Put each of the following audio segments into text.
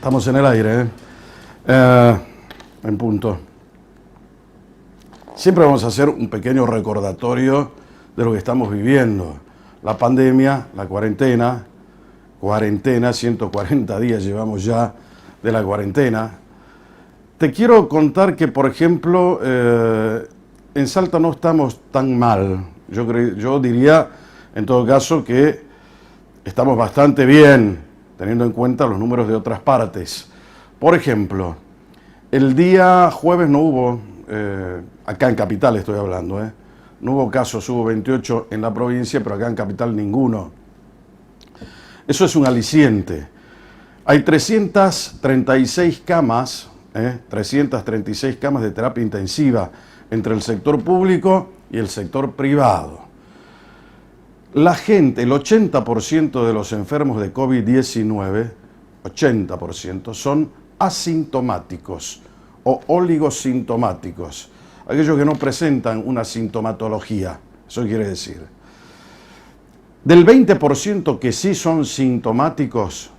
Estamos en el aire, en punto. Siempre vamos a hacer un pequeño recordatorio de lo que estamos viviendo. La pandemia, la cuarentena, 140 días llevamos ya de la cuarentena. Te quiero contar que, por ejemplo, en Salta no estamos tan mal. Yo diría, en todo caso, que estamos bastante bien, teniendo en cuenta los números de otras partes. Por ejemplo, el día jueves no hubo, acá en Capital estoy hablando, no hubo casos, hubo 28 en la provincia, pero acá en Capital ninguno. Eso es un aliciente. Hay 336 camas, 336 camas de terapia intensiva entre el sector público y el sector privado. La gente, el 80% de los enfermos de COVID-19, 80%, son asintomáticos o oligosintomáticos, aquellos que no presentan una sintomatología, eso quiere decir. Del 20% que sí son sintomáticos,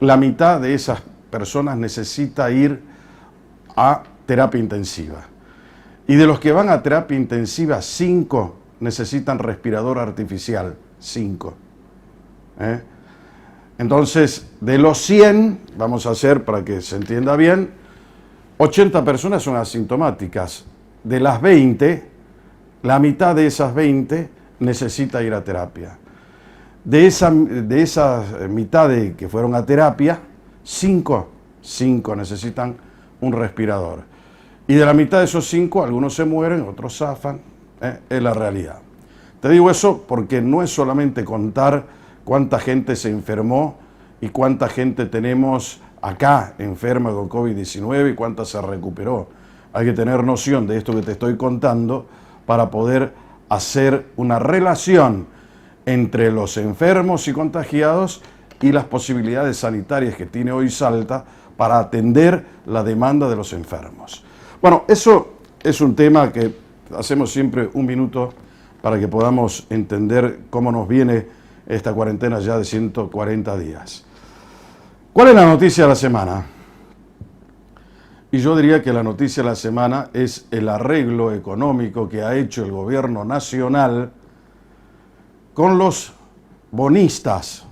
la mitad de esas personas necesita ir a terapia intensiva. Y de los que van a terapia intensiva, 5 necesitan respirador artificial, 5. Entonces, de los 100, vamos a hacer para que se entienda bien, 80 personas son asintomáticas. De las 20, la mitad de esas 20 necesita ir a terapia. De esa mitad que fueron a terapia, 5 necesitan un respirador. Y de la mitad de esos 5, algunos se mueren, otros zafan. Es la realidad. Te digo eso porque no es solamente contar cuánta gente se enfermó y cuánta gente tenemos acá enferma con COVID-19 y cuánta se recuperó. Hay que tener noción de esto que te estoy contando para poder hacer una relación entre los enfermos y contagiados y las posibilidades sanitarias que tiene hoy Salta para atender la demanda de los enfermos. Bueno, eso es un tema que hacemos siempre un minuto para que podamos entender cómo nos viene esta cuarentena ya de 140 días. ¿Cuál es la noticia de la semana? Y yo diría que la noticia de la semana es el arreglo económico que ha hecho el gobierno nacional con los bonistas,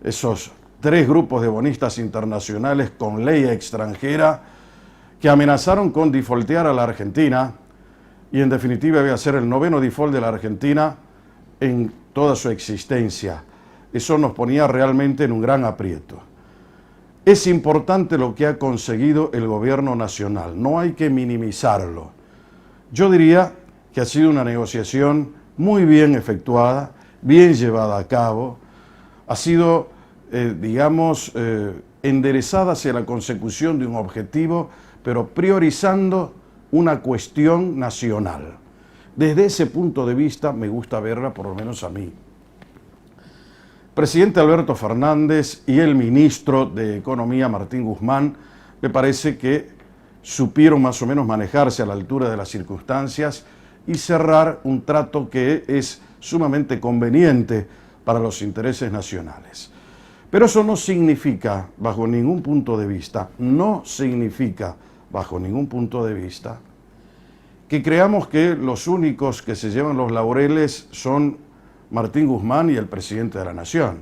esos 3 grupos de bonistas internacionales con ley extranjera que amenazaron con defaultear a la Argentina. Y en definitiva iba a ser el 9º default de la Argentina en toda su existencia. Eso nos ponía realmente en un gran aprieto. Es importante lo que ha conseguido el gobierno nacional, no hay que minimizarlo. Yo diría que ha sido una negociación muy bien efectuada, bien llevada a cabo, ha sido, enderezada hacia la consecución de un objetivo, pero priorizando una cuestión nacional. Desde ese punto de vista me gusta verla, por lo menos a mí. Presidente Alberto Fernández y el ministro de Economía, Martín Guzmán, me parece que supieron más o menos manejarse a la altura de las circunstancias y cerrar un trato que es sumamente conveniente para los intereses nacionales. Pero eso no significa, bajo ningún punto de vista, que creamos que los únicos que se llevan los laureles son Martín Guzmán y el presidente de la Nación.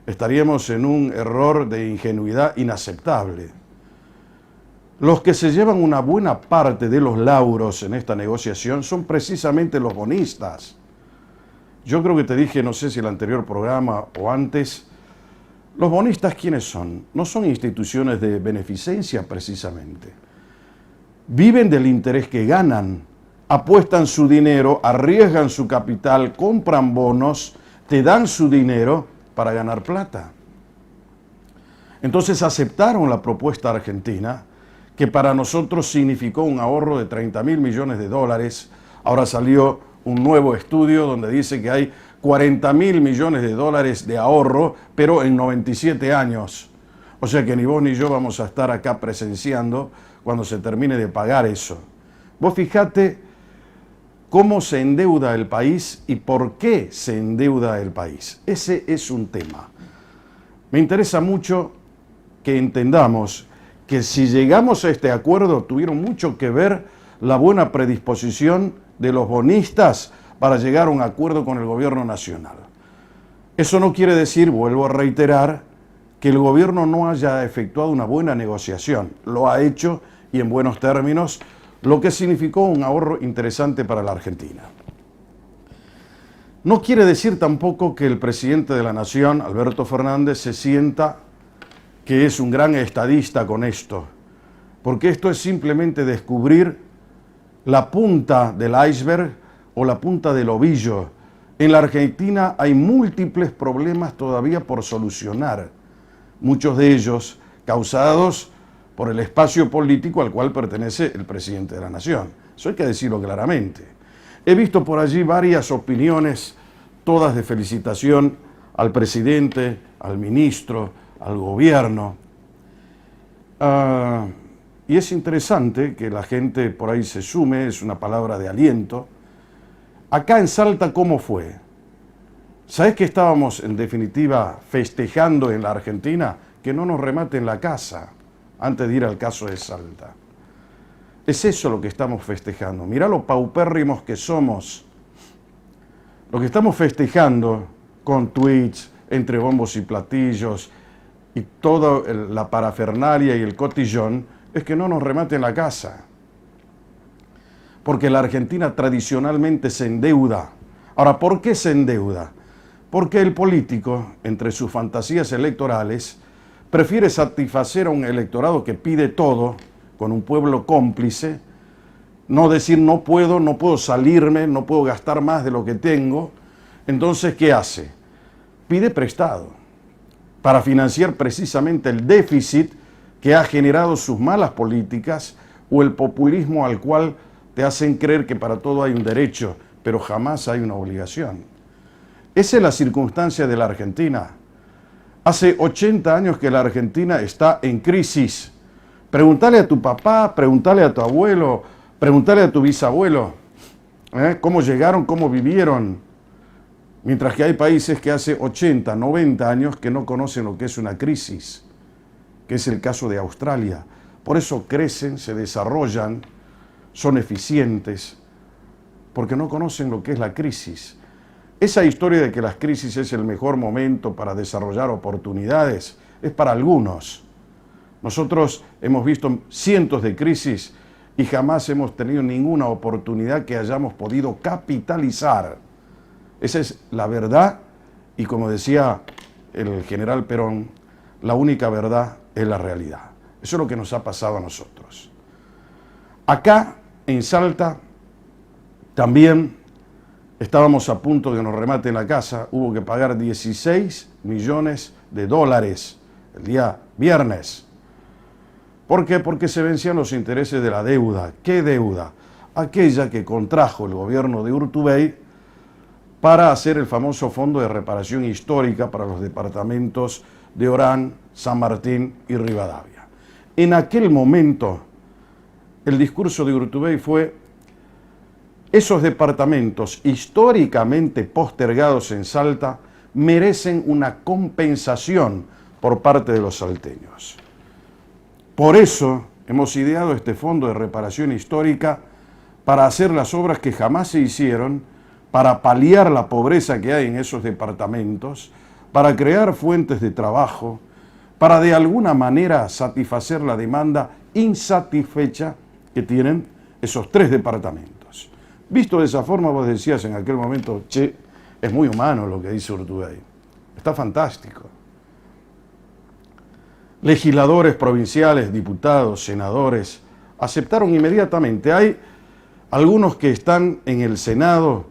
Estaríamos en un error de ingenuidad inaceptable. Los que se llevan una buena parte de los lauros en esta negociación son precisamente los bonistas. Yo creo que te dije, no sé si el anterior programa o antes, los bonistas, ¿quiénes son? No son instituciones de beneficencia precisamente. Viven del interés que ganan, apuestan su dinero, arriesgan su capital, compran bonos, te dan su dinero para ganar plata. Entonces aceptaron la propuesta argentina, que para nosotros significó un ahorro de 30.000 millones de dólares. Ahora salió un nuevo estudio donde dice que hay 40.000 millones de dólares de ahorro, pero en 97 años. O sea que ni vos ni yo vamos a estar acá presenciando cuando se termine de pagar eso. Vos fijate cómo se endeuda el país y por qué se endeuda el país. Ese es un tema. Me interesa mucho que entendamos que si llegamos a este acuerdo tuvieron mucho que ver la buena predisposición de los bonistas para llegar a un acuerdo con el gobierno nacional. Eso no quiere decir, vuelvo a reiterar, que el gobierno no haya efectuado una buena negociación. Lo ha hecho y en buenos términos, lo que significó un ahorro interesante para la Argentina. No quiere decir tampoco que el presidente de la Nación, Alberto Fernández, se sienta que es un gran estadista con esto, porque esto es simplemente descubrir la punta del iceberg o la punta del ovillo. En la Argentina hay múltiples problemas todavía por solucionar, muchos de ellos causados por el espacio político al cual pertenece el presidente de la Nación. Eso hay que decirlo claramente. He visto por allí varias opiniones, todas de felicitación al presidente, al ministro, al gobierno. Y es interesante que la gente por ahí se sume, es una palabra de aliento. Acá en Salta, ¿cómo fue? ¿Sabés que estábamos en definitiva festejando en la Argentina? Que no nos rematen la casa antes de ir al caso de Salta. Es eso lo que estamos festejando. Mirá lo paupérrimos que somos. Lo que estamos festejando con tweets, entre bombos y platillos y toda la parafernalia y el cotillón es que no nos rematen la casa. Porque la Argentina tradicionalmente se endeuda. Ahora, ¿por qué se endeuda? Porque el político, entre sus fantasías electorales, prefiere satisfacer a un electorado que pide todo, con un pueblo cómplice, no decir no puedo salirme, no puedo gastar más de lo que tengo. Entonces, ¿qué hace? Pide prestado para financiar precisamente el déficit que ha generado sus malas políticas o el populismo al cual te hacen creer que para todo hay un derecho, pero jamás hay una obligación. Esa es la circunstancia de la Argentina. Hace 80 años que la Argentina está en crisis. Pregúntale a tu papá, pregúntale a tu abuelo, pregúntale a tu bisabuelo, cómo llegaron, cómo vivieron. Mientras que hay países que hace 80, 90 años que no conocen lo que es una crisis, que es el caso de Australia. Por eso crecen, se desarrollan, son eficientes, porque no conocen lo que es la crisis. Esa historia de que las crisis es el mejor momento para desarrollar oportunidades es para algunos. Nosotros hemos visto cientos de crisis y jamás hemos tenido ninguna oportunidad que hayamos podido capitalizar. Esa es la verdad y, como decía el general Perón, la única verdad es la realidad. Eso es lo que nos ha pasado a nosotros. Acá, en Salta, también estábamos a punto de que nos rematen la casa. Hubo que pagar 16 millones de dólares el día viernes. ¿Por qué? Porque se vencían los intereses de la deuda. ¿Qué deuda? Aquella que contrajo el gobierno de Urtubey para hacer el famoso Fondo de Reparación Histórica para los departamentos de Orán, San Martín y Rivadavia. En aquel momento, el discurso de Urtubey fue: esos departamentos históricamente postergados en Salta merecen una compensación por parte de los salteños. Por eso hemos ideado este Fondo de Reparación Histórica para hacer las obras que jamás se hicieron, para paliar la pobreza que hay en esos departamentos, para crear fuentes de trabajo, para de alguna manera satisfacer la demanda insatisfecha que tienen esos tres departamentos. Visto de esa forma, vos decías en aquel momento, che, es muy humano lo que dice Urtubey. Está fantástico. Legisladores provinciales, diputados, senadores, aceptaron inmediatamente. Hay algunos que están en el Senado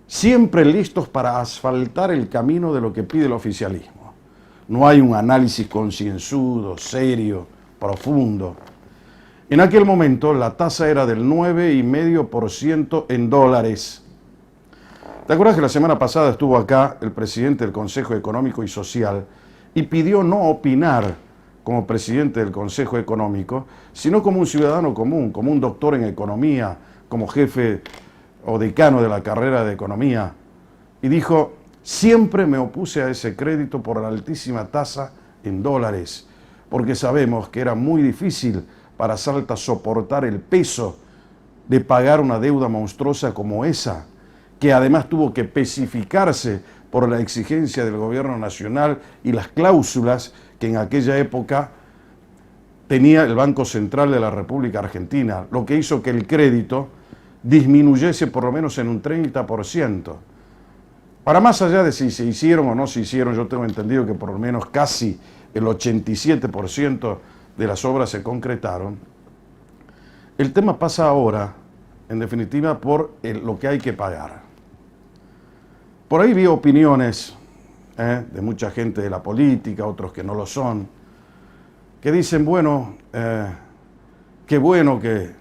siempre listos para asfaltar el camino de lo que pide el oficialismo. No hay un análisis concienzudo, serio, profundo. En aquel momento la tasa era del 9,5% en dólares. ¿Te acuerdas que la semana pasada estuvo acá el presidente del Consejo Económico y Social y pidió no opinar como presidente del Consejo Económico, sino como un ciudadano común, como un doctor en economía, como jefe o decano de la carrera de economía? Y dijo: siempre me opuse a ese crédito por la altísima tasa en dólares, porque sabemos que era muy difícil para Salta soportar el peso de pagar una deuda monstruosa como esa, que además tuvo que especificarse por la exigencia del gobierno nacional y las cláusulas que en aquella época tenía el Banco Central de la República Argentina, lo que hizo que el crédito disminuyese por lo menos en un 30%. Para más allá de si se hicieron o no se hicieron, yo tengo entendido que por lo menos casi el 87% de las obras se concretaron. El tema pasa ahora, en definitiva, por lo que hay que pagar. Por ahí vi opiniones de mucha gente de la política, otros que no lo son, que dicen, bueno, qué bueno que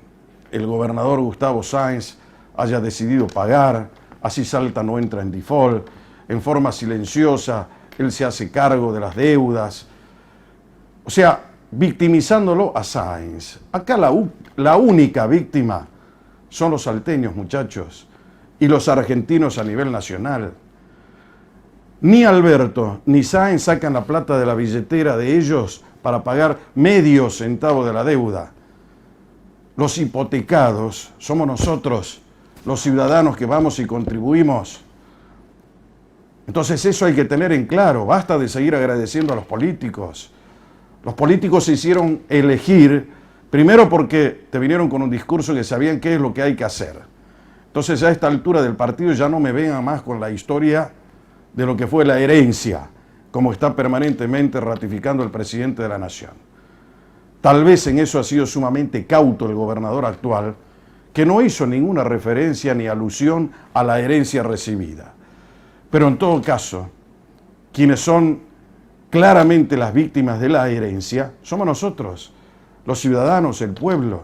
el gobernador Gustavo Sáenz haya decidido pagar, así Salta no entra en default, en forma silenciosa, él se hace cargo de las deudas. O sea, victimizándolo a Sáenz. Acá la única víctima son los salteños, muchachos, y los argentinos a nivel nacional. Ni Alberto ni Sáenz sacan la plata de la billetera de ellos para pagar medio centavo de la deuda. Los hipotecados somos nosotros, los ciudadanos que vamos y contribuimos. Entonces eso hay que tener en claro, basta de seguir agradeciendo a los políticos. Los políticos se hicieron elegir, primero porque te vinieron con un discurso que sabían qué es lo que hay que hacer. Entonces a esta altura del partido ya no me vengan más con la historia de lo que fue la herencia, como está permanentemente ratificando el presidente de la Nación. Tal vez en eso ha sido sumamente cauto el gobernador actual, que no hizo ninguna referencia ni alusión a la herencia recibida. Pero en todo caso, quienes son claramente las víctimas de la herencia somos nosotros, los ciudadanos, el pueblo.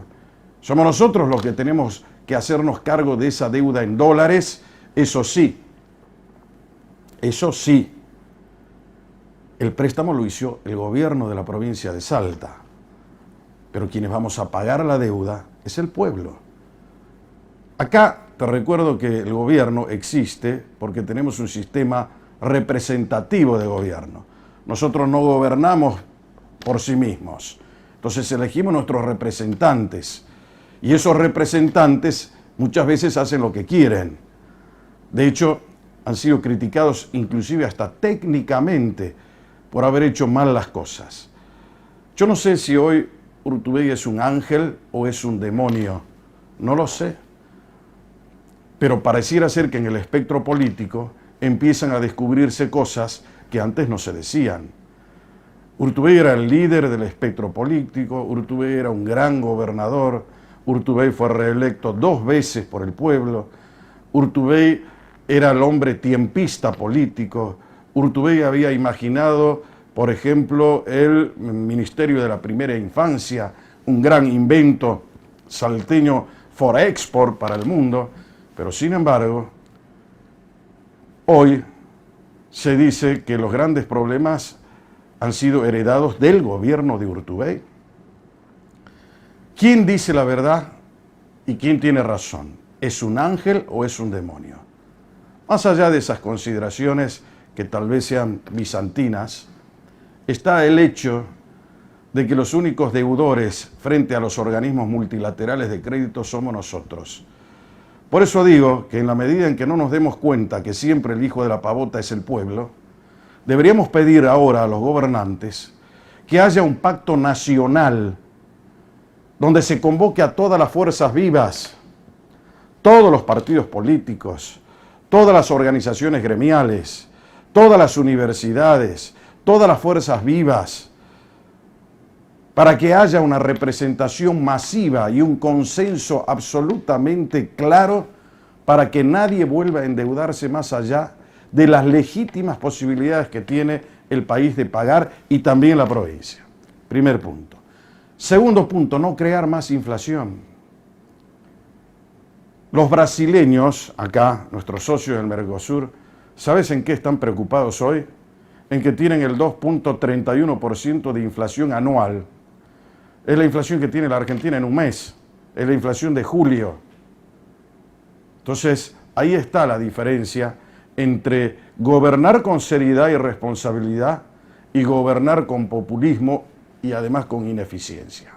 Somos nosotros los que tenemos que hacernos cargo de esa deuda en dólares. Eso sí, el préstamo lo hizo el gobierno de la provincia de Salta, pero quienes vamos a pagar la deuda es el pueblo. Acá te recuerdo que el gobierno existe porque tenemos un sistema representativo de gobierno. Nosotros no gobernamos por sí mismos. Entonces elegimos nuestros representantes. Y esos representantes muchas veces hacen lo que quieren. De hecho, han sido criticados inclusive hasta técnicamente por haber hecho mal las cosas. Yo no sé si hoy Urtubey es un ángel o es un demonio. No lo sé. Pero pareciera ser que en el espectro político empiezan a descubrirse cosas que antes no se decían. Urtubey era el líder del espectro político, Urtubey era un gran gobernador, Urtubey fue reelecto 2 veces por el pueblo, Urtubey era el hombre tiempista político, Urtubey había imaginado, por ejemplo, el Ministerio de la Primera Infancia, un gran invento salteño for export para el mundo, pero sin embargo, hoy se dice que los grandes problemas han sido heredados del gobierno de Urtubey. ¿Quién dice la verdad y quién tiene razón? ¿Es un ángel o es un demonio? Más allá de esas consideraciones que tal vez sean bizantinas, está el hecho de que los únicos deudores frente a los organismos multilaterales de crédito somos nosotros. Por eso digo que en la medida en que no nos demos cuenta que siempre el hijo de la pavota es el pueblo, deberíamos pedir ahora a los gobernantes que haya un pacto nacional donde se convoque a todas las fuerzas vivas, todos los partidos políticos, todas las organizaciones gremiales, todas las universidades, todas las fuerzas vivas, para que haya una representación masiva y un consenso absolutamente claro para que nadie vuelva a endeudarse más allá de las legítimas posibilidades que tiene el país de pagar y también la provincia. Primer punto. Segundo punto, no crear más inflación. Los brasileños, acá, nuestros socios del Mercosur, ¿sabes en qué están preocupados hoy? En que tienen el 2.31% de inflación anual. Es la inflación que tiene la Argentina en un mes. Es la inflación de julio. Entonces, ahí está la diferencia entre gobernar con seriedad y responsabilidad y gobernar con populismo y además con ineficiencia.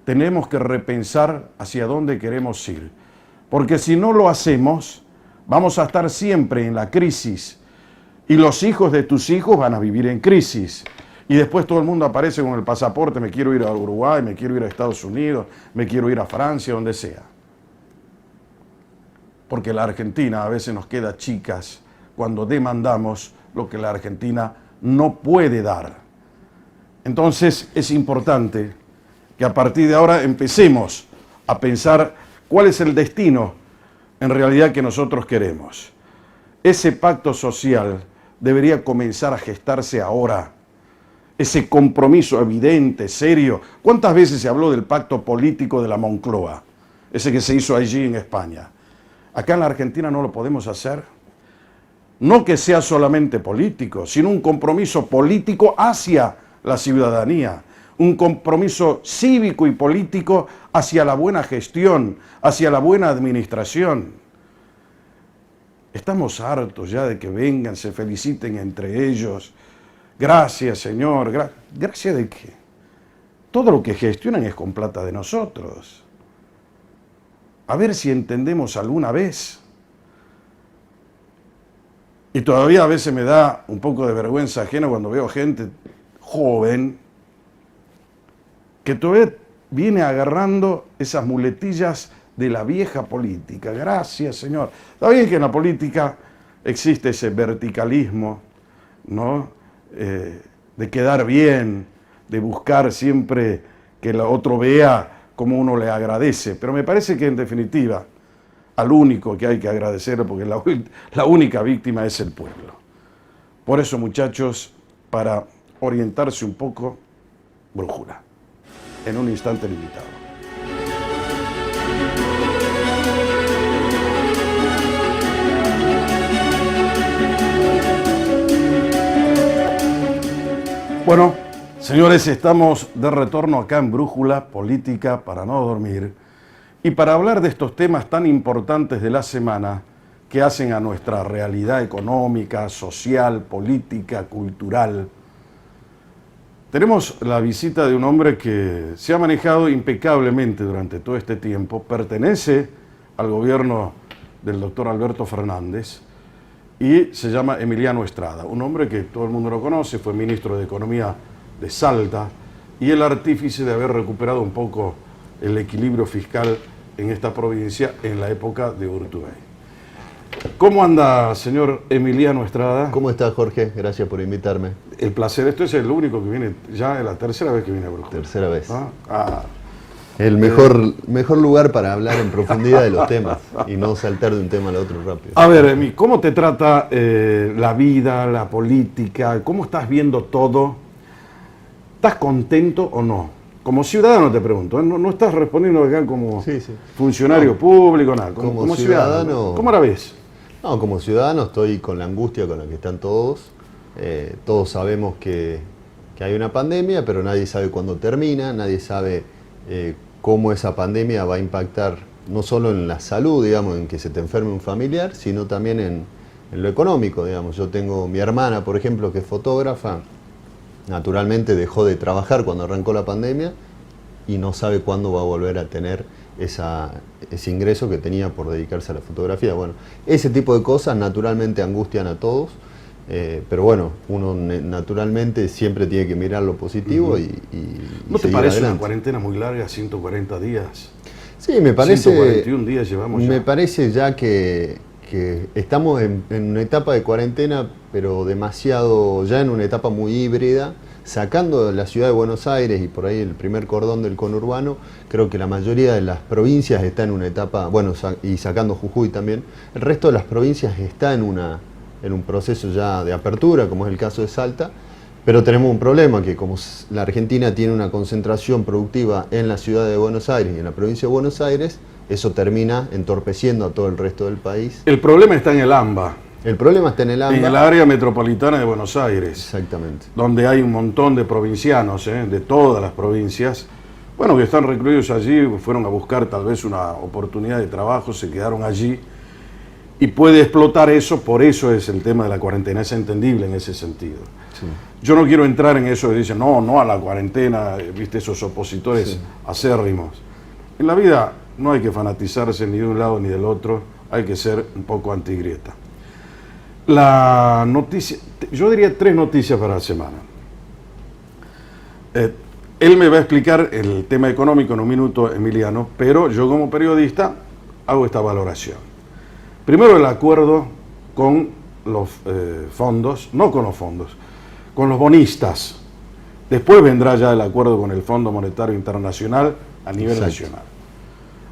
Tenemos que repensar hacia dónde queremos ir, porque si no lo hacemos, vamos a estar siempre en la crisis y los hijos de tus hijos van a vivir en crisis. Y después todo el mundo aparece con el pasaporte, me quiero ir a Uruguay, me quiero ir a Estados Unidos, me quiero ir a Francia, donde sea. Porque la Argentina a veces nos queda chicas cuando demandamos lo que la Argentina no puede dar. Entonces es importante que a partir de ahora empecemos a pensar cuál es el destino en realidad que nosotros queremos. Ese pacto social debería comenzar a gestarse ahora. Ese compromiso evidente, serio. ¿Cuántas veces se habló del pacto político de la Moncloa? Ese que se hizo allí en España. Acá en la Argentina no lo podemos hacer. No que sea solamente político, sino un compromiso político hacia la ciudadanía. Un compromiso cívico y político hacia la buena gestión, hacia la buena administración. Estamos hartos ya de que vengan, se feliciten entre ellos. Gracias, Señor. ¿Gracias de qué? Todo lo que gestionan es con plata de nosotros. A ver si entendemos alguna vez. Y todavía a veces me da un poco de vergüenza ajena cuando veo gente joven que todavía viene agarrando esas muletillas de la vieja política. Gracias, Señor. Está bien que en la política existe ese verticalismo, ¿no? De quedar bien, de buscar siempre que el otro vea cómo uno le agradece. Pero me parece que en definitiva, al único que hay que agradecer, porque la única víctima es el pueblo. Por eso, muchachos, para orientarse un poco, brújula, en un instante limitado. Bueno, señores, estamos de retorno acá en Brújula Política para no dormir y para hablar de estos temas tan importantes de la semana que hacen a nuestra realidad económica, social, política, cultural. Tenemos la visita de un hombre que se ha manejado impecablemente durante todo este tiempo, pertenece al gobierno del doctor Alberto Fernández, y se llama Emiliano Estrada, un hombre que todo el mundo lo conoce, fue ministro de Economía de Salta y el artífice de haber recuperado un poco el equilibrio fiscal en esta provincia en la época de Urtubey. ¿Cómo anda, señor Emiliano Estrada? ¿Cómo está, Jorge? Gracias por invitarme. El placer, esto es el único que viene, ya es la tercera vez que viene a Brújula. Tercera vez. ¿Ah? El mejor lugar para hablar en profundidad de los temas y no saltar de un tema al otro rápido. A ver, Emi, ¿cómo te trata la vida, la política? ¿Cómo estás viendo todo? ¿Estás contento o no? Como ciudadano te pregunto, ¿eh? No estás respondiendo acá como funcionario público, nada. Como ciudadano. ¿Cómo la ves? No, como ciudadano estoy con la angustia con la que están todos. Todos sabemos que hay una pandemia, pero nadie sabe cuándo termina, nadie sabe cómo esa pandemia va a impactar no solo en la salud, digamos, en que se te enferme un familiar, sino también en lo económico, digamos. Yo tengo mi hermana, por ejemplo, que es fotógrafa, naturalmente dejó de trabajar cuando arrancó la pandemia y no sabe cuándo va a volver a tener ese ingreso que tenía por dedicarse a la fotografía. Bueno, ese tipo de cosas naturalmente angustian a todos. Pero bueno, uno naturalmente siempre tiene que mirar lo positivo y ¿No te seguir parece adelante. una cuarentena muy larga, 140 días? Sí, me parece. 141 días llevamos ya. Me parece ya que estamos en una etapa de cuarentena, pero demasiado, ya en una etapa muy híbrida, sacando la ciudad de Buenos Aires y por ahí el primer cordón del conurbano. Creo que la mayoría de las provincias está en una etapa, bueno, y sacando Jujuy también, el resto de las provincias está en un proceso ya de apertura, como es el caso de Salta, pero tenemos un problema que como la Argentina tiene una concentración productiva en la ciudad de Buenos Aires y en la provincia de Buenos Aires, eso termina entorpeciendo a todo el resto del país. El problema está en el AMBA. El problema está en el AMBA. En el área metropolitana de Buenos Aires. Exactamente. Donde hay un montón de provincianos, de todas las provincias, bueno, que están recluidos allí, fueron a buscar tal vez una oportunidad de trabajo, se quedaron allí. y puede explotar eso, por eso es el tema de la cuarentena, es entendible en ese sentido. Sí. Yo no quiero entrar en eso de dicen, no a la cuarentena, viste, esos opositores acérrimos. En la vida no hay que fanatizarse ni de un lado ni del otro, hay que ser un poco antigrieta. La noticia, yo diría 3 noticias para la semana. Él me va a explicar el tema económico en un minuto, Emiliano, pero yo como periodista hago esta valoración. Primero, el acuerdo con los fondos, no con los fondos, con los bonistas. Después vendrá ya el acuerdo con el Fondo Monetario Internacional a nivel nacional.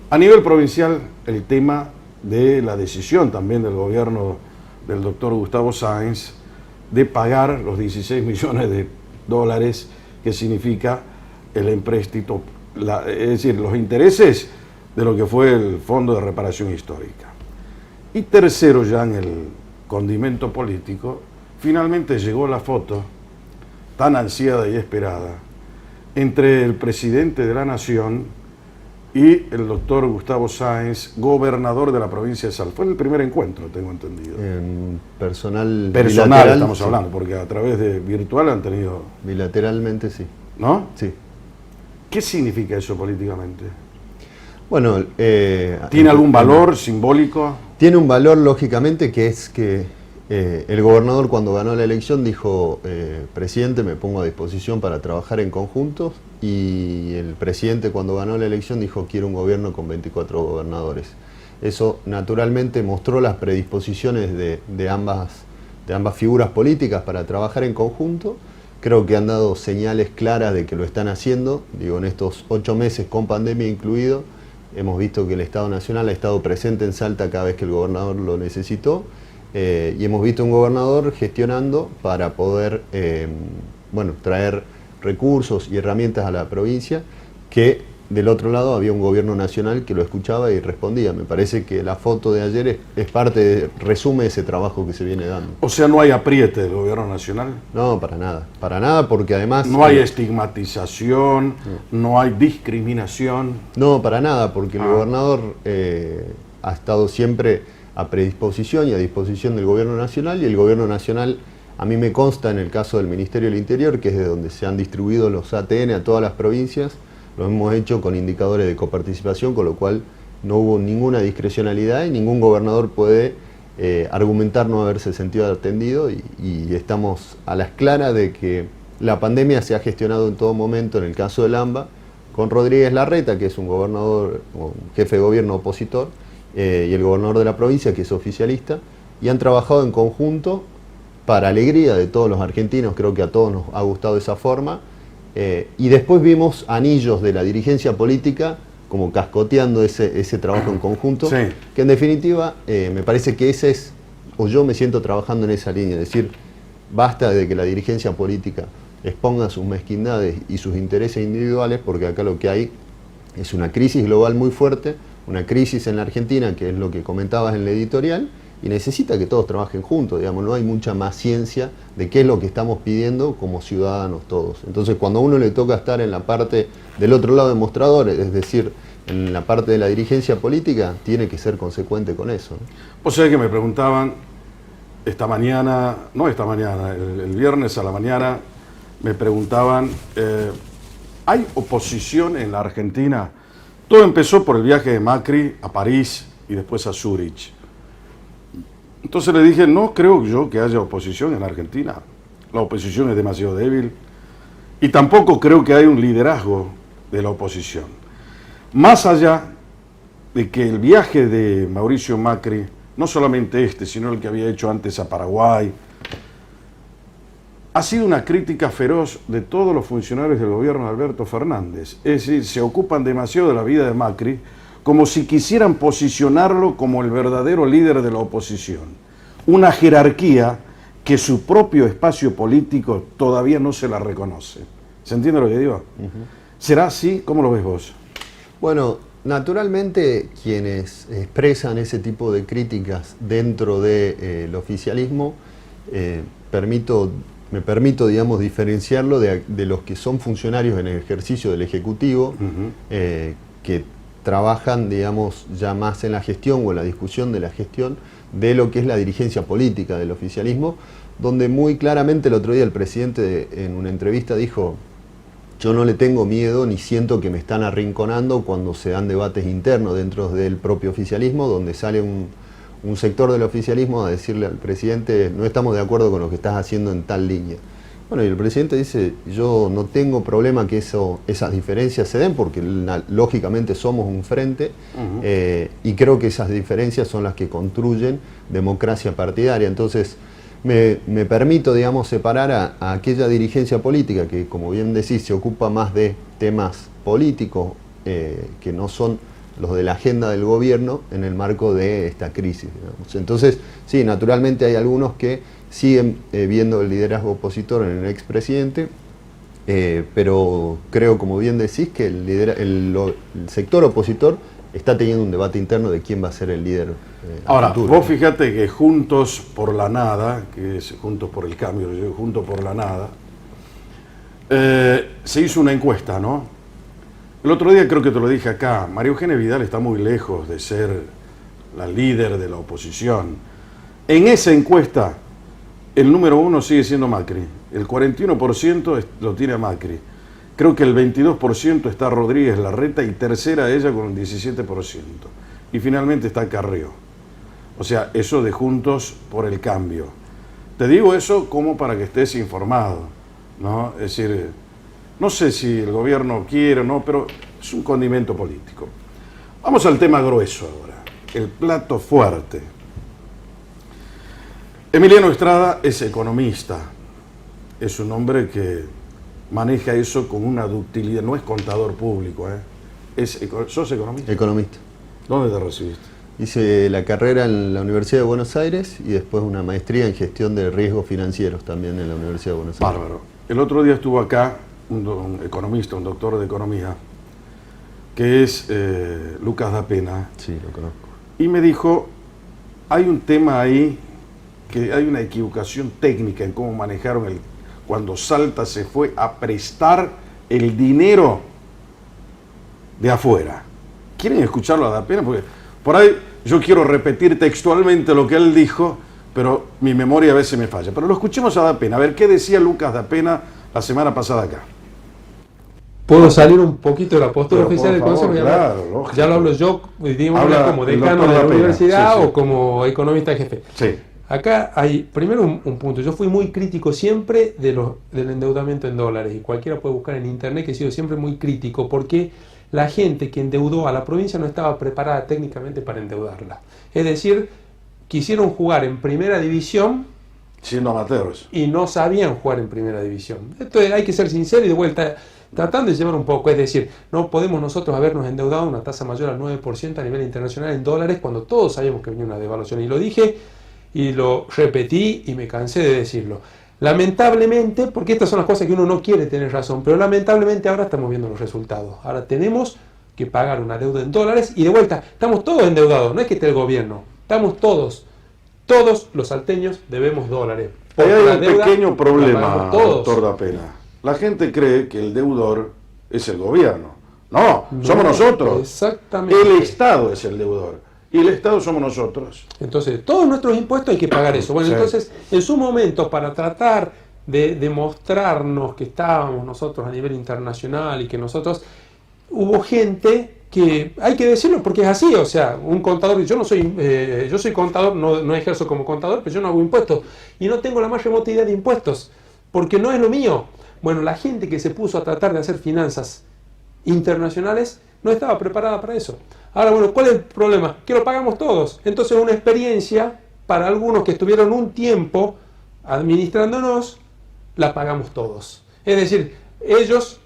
A nivel provincial, el tema de la decisión también del gobierno del doctor Gustavo Sáenz de pagar los 16 millones de dólares que significa el empréstito, es decir, los intereses de lo que fue el Fondo de Reparación Histórica. Y tercero, ya en el condimento político, finalmente llegó la foto tan ansiada y esperada entre el presidente de la Nación y el doctor Gustavo Sáenz, gobernador de la provincia de Salta. Fue el primer encuentro, tengo entendido. Personal Estamos hablando, porque a través de virtual han tenido... Bilateralmente, sí. ¿No? Sí. ¿Qué significa eso políticamente? Bueno, ¿tiene algún valor simbólico? Tiene un valor, lógicamente, que es que el gobernador cuando ganó la elección dijo, presidente, me pongo a disposición para trabajar en conjunto, y el presidente cuando ganó la elección dijo, quiero un gobierno con 24 gobernadores. Eso naturalmente mostró las predisposiciones de ambas figuras políticas para trabajar en conjunto. Creo que han dado señales claras de que lo están haciendo. Digo, en estos 8 meses con pandemia incluido, hemos visto que el Estado Nacional ha estado presente en Salta cada vez que el gobernador lo necesitó, y hemos visto un gobernador gestionando para poder traer recursos y herramientas a la provincia, que del otro lado había un gobierno nacional que lo escuchaba y respondía. Me parece que la foto de ayer resume ese trabajo que se viene dando. O sea, no hay apriete del gobierno nacional. No, para nada, porque además... No hay estigmatización, no hay discriminación. No, para nada, porque el gobernador ha estado siempre a predisposición y a disposición del gobierno nacional, y el gobierno nacional, a mí me consta en el caso del Ministerio del Interior, que es de donde se han distribuido los ATN a todas las provincias, lo hemos hecho con indicadores de coparticipación, con lo cual no hubo ninguna discrecionalidad y ningún gobernador puede argumentar no haberse sentido atendido, y estamos a las claras de que la pandemia se ha gestionado en todo momento, en el caso del AMBA, con Rodríguez Larreta, que es un gobernador, un jefe de gobierno opositor, y el gobernador de la provincia, que es oficialista, y han trabajado en conjunto para alegría de todos los argentinos. Creo que a todos nos ha gustado esa forma. Y después vimos anillos de la dirigencia política como cascoteando ese trabajo en conjunto, sí, que en definitiva me parece que ese es, o yo me siento trabajando en esa línea, es decir, basta de que la dirigencia política exponga sus mezquindades y sus intereses individuales, porque acá lo que hay es una crisis global muy fuerte, una crisis en la Argentina, que es lo que comentabas en la editorial, y necesita que todos trabajen juntos, digamos, no hay mucha más ciencia de qué es lo que estamos pidiendo como ciudadanos todos. Entonces, cuando a uno le toca estar en la parte del otro lado del mostrador, es decir, en la parte de la dirigencia política, tiene que ser consecuente con eso, ¿no? O sea que me preguntaban el viernes a la mañana, me preguntaban, ¿hay oposición en la Argentina? Todo empezó por el viaje de Macri a París y después a Zúrich. Entonces le dije, no creo yo que haya oposición en la Argentina. La oposición es demasiado débil. Y tampoco creo que haya un liderazgo de la oposición. Más allá de que el viaje de Mauricio Macri, no solamente sino el que había hecho antes a Paraguay, ha sido una crítica feroz de todos los funcionarios del gobierno de Alberto Fernández. Es decir, se ocupan demasiado de la vida de Macri, como si quisieran posicionarlo como el verdadero líder de la oposición. Una jerarquía que su propio espacio político todavía no se la reconoce. ¿Se entiende lo que digo? ¿Será así? ¿Cómo lo ves vos? Bueno, naturalmente quienes expresan ese tipo de críticas dentro del oficialismo, me permito, digamos, diferenciarlo de los que son funcionarios en el ejercicio del Ejecutivo, que trabajan, digamos, ya más en la gestión o en la discusión de la gestión de lo que es la dirigencia política del oficialismo, donde muy claramente el otro día el presidente en una entrevista dijo: yo no le tengo miedo ni siento que me están arrinconando cuando se dan debates internos dentro del propio oficialismo, donde sale un sector del oficialismo a decirle al presidente: no estamos de acuerdo con lo que estás haciendo en tal línea. Bueno, y el presidente dice: yo no tengo problema que esas diferencias se den, porque lógicamente somos un frente, y creo que esas diferencias son las que construyen democracia partidaria. Entonces, me permito, digamos, separar a aquella dirigencia política que, como bien decís, se ocupa más de temas políticos que no son los de la agenda del gobierno en el marco de esta crisis, digamos. Entonces, sí, naturalmente hay algunos que siguen viendo el liderazgo opositor en el expresidente, pero creo, como bien decís, que el sector opositor está teniendo un debate interno de quién va a ser el líder. Ahora, futuro. vos fíjate que Juntos por la Nada, que es Juntos por el Cambio, Juntos por la Nada, se hizo una encuesta, ¿no? El otro día creo que te lo dije acá, María Eugenia Vidal está muy lejos de ser la líder de la oposición. En esa encuesta, el número 1 sigue siendo Macri. El 41% lo tiene a Macri. Creo que el 22% está Rodríguez Larreta y tercera ella con un 17%. Y finalmente está Carrió. O sea, eso de Juntos por el Cambio. Te digo eso como para que estés informado, ¿no? Es decir, no sé si el gobierno quiere o no, pero es un condimento político. Vamos al tema grueso ahora, el plato fuerte. Emiliano Estrada es economista, es un hombre que maneja eso con una ductilidad, no es contador público, ¿Sos economista? Economista. ¿Dónde te recibiste? Hice la carrera en la Universidad de Buenos Aires y después una maestría en gestión de riesgos financieros también en la Universidad de Buenos Aires. Bárbaro. El otro día estuvo acá un economista, un doctor de economía, que es Lucas Da Pena. Sí, lo conozco. Y me dijo, hay un tema ahí, que hay una equivocación técnica en cómo manejaron cuando Salta se fue a prestar el dinero de afuera. ¿Quieren escucharlo a Da Pena? Porque por ahí yo quiero repetir textualmente lo que él dijo, pero mi memoria a veces me falla. Pero lo escuchemos a Da Pena, a ver qué decía Lucas Da Pena la semana pasada acá. ¿Puedo salir un poquito de la postura Pero oficial del Consejo? Claro, Ya lo hablo yo, digamos, Habla como el decano doctor de Da la Pena. universidad, Sí, sí. o como economista jefe. Sí. Acá hay primero un punto. Yo fui muy crítico siempre del endeudamiento en dólares, y cualquiera puede buscar en internet que he sido siempre muy crítico, porque la gente que endeudó a la provincia no estaba preparada técnicamente para endeudarla. Es decir, quisieron jugar en primera división Siendo amateurs. y no sabían jugar en primera división. Entonces hay que ser sincero y de vuelta tratando de llevar un poco, es decir, no podemos nosotros habernos endeudado a una tasa mayor al 9% a nivel internacional en dólares cuando todos sabíamos que venía una devaluación, y lo dije y lo repetí y me cansé de decirlo. Lamentablemente, porque estas son las cosas que uno no quiere tener razón, pero lamentablemente ahora estamos viendo los resultados. Ahora tenemos que pagar una deuda en dólares y de vuelta, estamos todos endeudados, no es que esté el gobierno, estamos todos los salteños debemos dólares. Ahí Porque hay la un deuda pequeño la problema, pagamos todos. doctor Da Pena. La gente cree que el deudor es el gobierno. No, somos No, nosotros. exactamente. El Estado es el deudor. Y el Estado somos nosotros. Entonces, todos nuestros impuestos hay que pagar eso. Bueno, Sí. entonces, en su momento, para tratar de demostrarnos que estábamos nosotros a nivel internacional y que nosotros, hubo gente que, hay que decirlo porque es así, o sea, un contador, yo soy contador, no ejerzo como contador, pero yo no hago impuestos y no tengo la más remota idea de impuestos, porque no es lo mío. Bueno, la gente que se puso a tratar de hacer finanzas internacionales no estaba preparada para eso. Ahora, bueno, ¿cuál es el problema? Que lo pagamos todos. Entonces, una experiencia para algunos que estuvieron un tiempo administrándonos, la pagamos todos. Es decir, ellos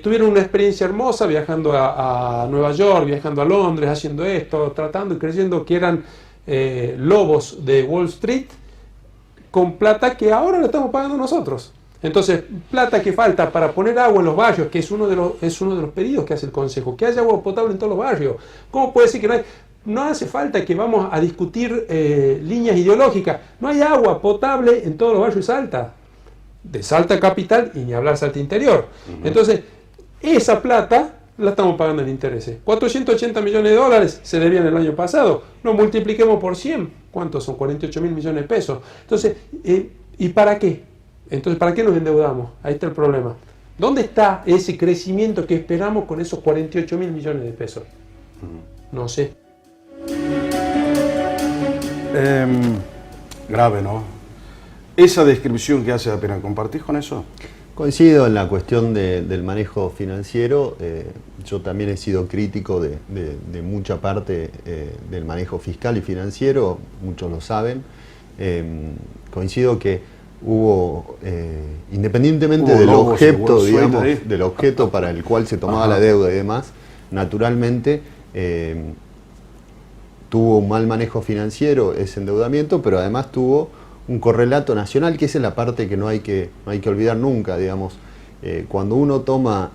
tuvieron una experiencia hermosa viajando a Nueva York, viajando a Londres, haciendo esto, tratando y creyendo que eran lobos de Wall Street, con plata que ahora la estamos pagando nosotros. Entonces, plata que falta para poner agua en los barrios, que es uno de los pedidos que hace el Consejo, que haya agua potable en todos los barrios. ¿Cómo puede decir que no hay? No hace falta que vamos a discutir líneas ideológicas. No hay agua potable en todos los barrios de Salta. De Salta capital y ni hablar Salta interior. Entonces, esa plata la estamos pagando en intereses. 480 millones de dólares se debían el año pasado. Lo multipliquemos por 100. ¿Cuántos son? 48.000 millones de pesos. Entonces, ¿y para qué? Entonces, ¿para qué nos endeudamos? Ahí está el problema. ¿Dónde está ese crecimiento que esperamos con esos 48.000 millones de pesos? No sé. Grave, ¿no? Esa descripción que hace de pena, ¿compartís con eso? Coincido en la cuestión del manejo financiero. Yo también he sido crítico de mucha parte del manejo fiscal y financiero, muchos lo saben. Coincido que hubo, independientemente del objeto, digamos, del objeto para el cual se tomaba la deuda y demás, naturalmente tuvo un mal manejo financiero ese endeudamiento, pero además tuvo un correlato nacional, que esa es la parte que no hay que olvidar nunca, digamos. Cuando uno toma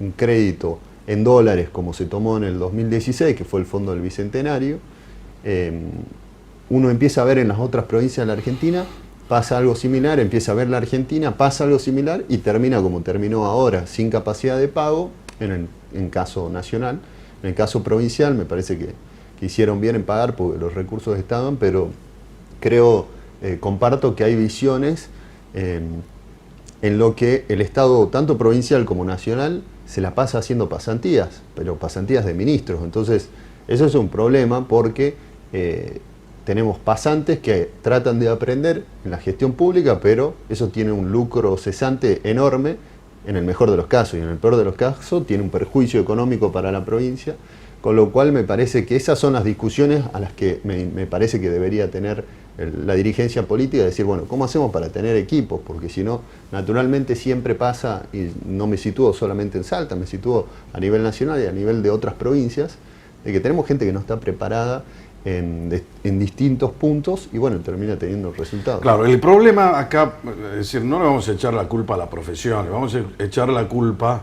un crédito en dólares, como se tomó en el 2016, que fue el Fondo del Bicentenario, uno empieza a ver en las otras provincias de la Argentina, pasa algo similar, empieza a ver la Argentina, pasa algo similar y termina como terminó ahora, sin capacidad de pago, en caso nacional. En el caso provincial me parece que hicieron bien en pagar porque los recursos estaban, pero creo... comparto que hay visiones en lo que el Estado, tanto provincial como nacional, se la pasa haciendo pasantías, pero pasantías de ministros. Entonces, eso es un problema porque tenemos pasantes que tratan de aprender en la gestión pública, pero eso tiene un lucro cesante enorme en el mejor de los casos, y en el peor de los casos tiene un perjuicio económico para la provincia, con lo cual me parece que esas son las discusiones a las que me parece que debería tener la dirigencia política, decir, bueno, ¿cómo hacemos para tener equipos? Porque si no, naturalmente siempre pasa, y no me sitúo solamente en Salta, me sitúo a nivel nacional y a nivel de otras provincias, de que tenemos gente que no está preparada en distintos puntos y bueno, termina teniendo resultados. Claro, el problema acá, es decir, no le vamos a echar la culpa a la profesión, le vamos a echar la culpa,